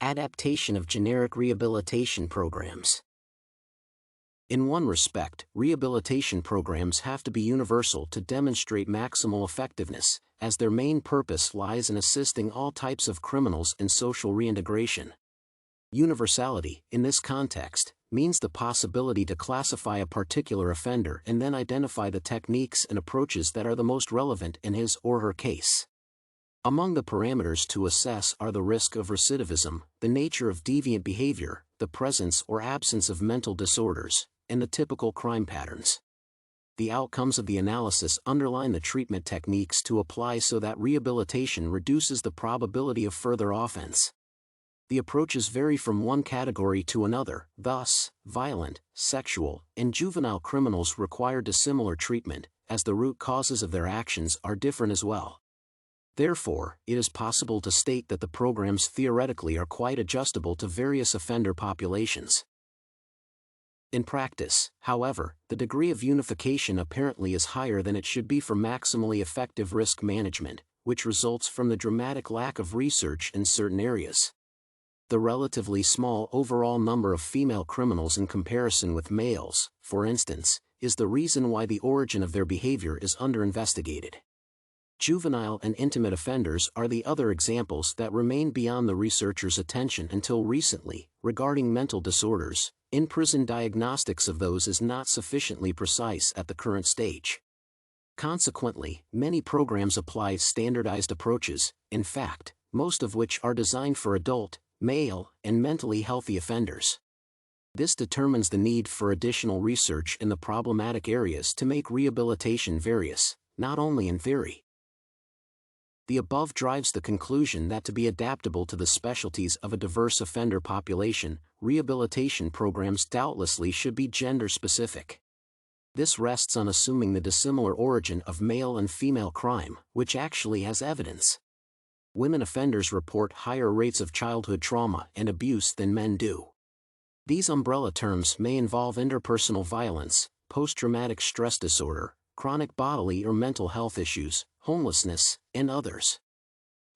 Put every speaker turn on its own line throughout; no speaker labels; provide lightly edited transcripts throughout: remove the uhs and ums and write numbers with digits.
Adaptation of generic rehabilitation programs. In one respect, rehabilitation programs have to be universal to demonstrate maximal effectiveness, as their main purpose lies in assisting all types of criminals in social reintegration. Universality, in this context, means the possibility to classify a particular offender and then identify the techniques and approaches that are the most relevant in his or her case. Among the parameters to assess are the risk of recidivism, the nature of deviant behavior, the presence or absence of mental disorders, and the typical crime patterns. The outcomes of the analysis underline the treatment techniques to apply so that rehabilitation reduces the probability of further offense. The approaches vary from one category to another, thus, violent, sexual, and juvenile criminals require dissimilar treatment, as the root causes of their actions are different as well. Therefore, it is possible to state that the programs theoretically are quite adjustable to various offender populations. In practice, however, the degree of unification apparently is higher than it should be for maximally effective risk management, which results from the dramatic lack of research in certain areas. The relatively small overall number of female criminals in comparison with males, for instance, is the reason why the origin of their behavior is underinvestigated. Juvenile and intimate offenders are the other examples that remain beyond the researchers' attention until recently. Regarding mental disorders, in-prison diagnostics of those is not sufficiently precise at the current stage. Consequently, many programs apply standardized approaches, in fact, most of which are designed for adult, male, and mentally healthy offenders. This determines the need for additional research in the problematic areas to make rehabilitation various, not only in theory. The above drives the conclusion that to be adaptable to the specialties of a diverse offender population, rehabilitation programs doubtlessly should be gender-specific. This rests on assuming the dissimilar origin of male and female crime, which actually has evidence. Women offenders report higher rates of childhood trauma and abuse than men do. These umbrella terms may involve interpersonal violence, post-traumatic stress disorder, chronic bodily or mental health issues, homelessness, and others.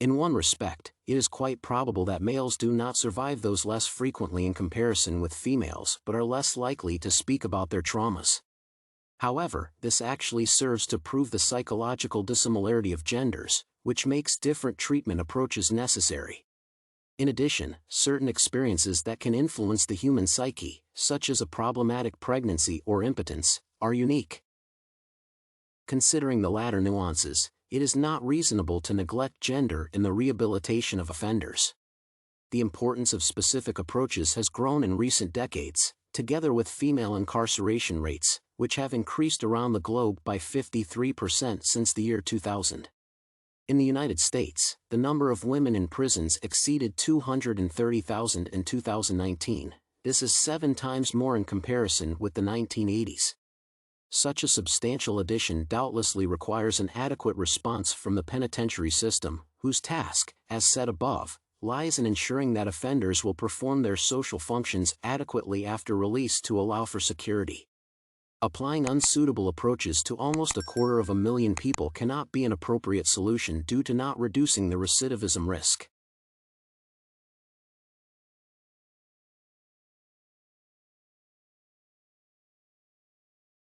In one respect, it is quite probable that males do not survive those less frequently in comparison with females but are less likely to speak about their traumas. However, this actually serves to prove the psychological dissimilarity of genders, which makes different treatment approaches necessary. In addition, certain experiences that can influence the human psyche, such as a problematic pregnancy or impotence, are unique. Considering the latter nuances, it is not reasonable to neglect gender in the rehabilitation of offenders. The importance of specific approaches has grown in recent decades, together with female incarceration rates, which have increased around the globe by 53% since the year 2000. In the United States, the number of women in prisons exceeded 230,000 in 2019. This is 7 times more in comparison with the 1980s. Such a substantial addition doubtlessly requires an adequate response from the penitentiary system, whose task, as said above, lies in ensuring that offenders will perform their social functions adequately after release to allow for security. Applying unsuitable approaches to almost 250,000 people cannot be an appropriate solution due to not reducing the recidivism risk.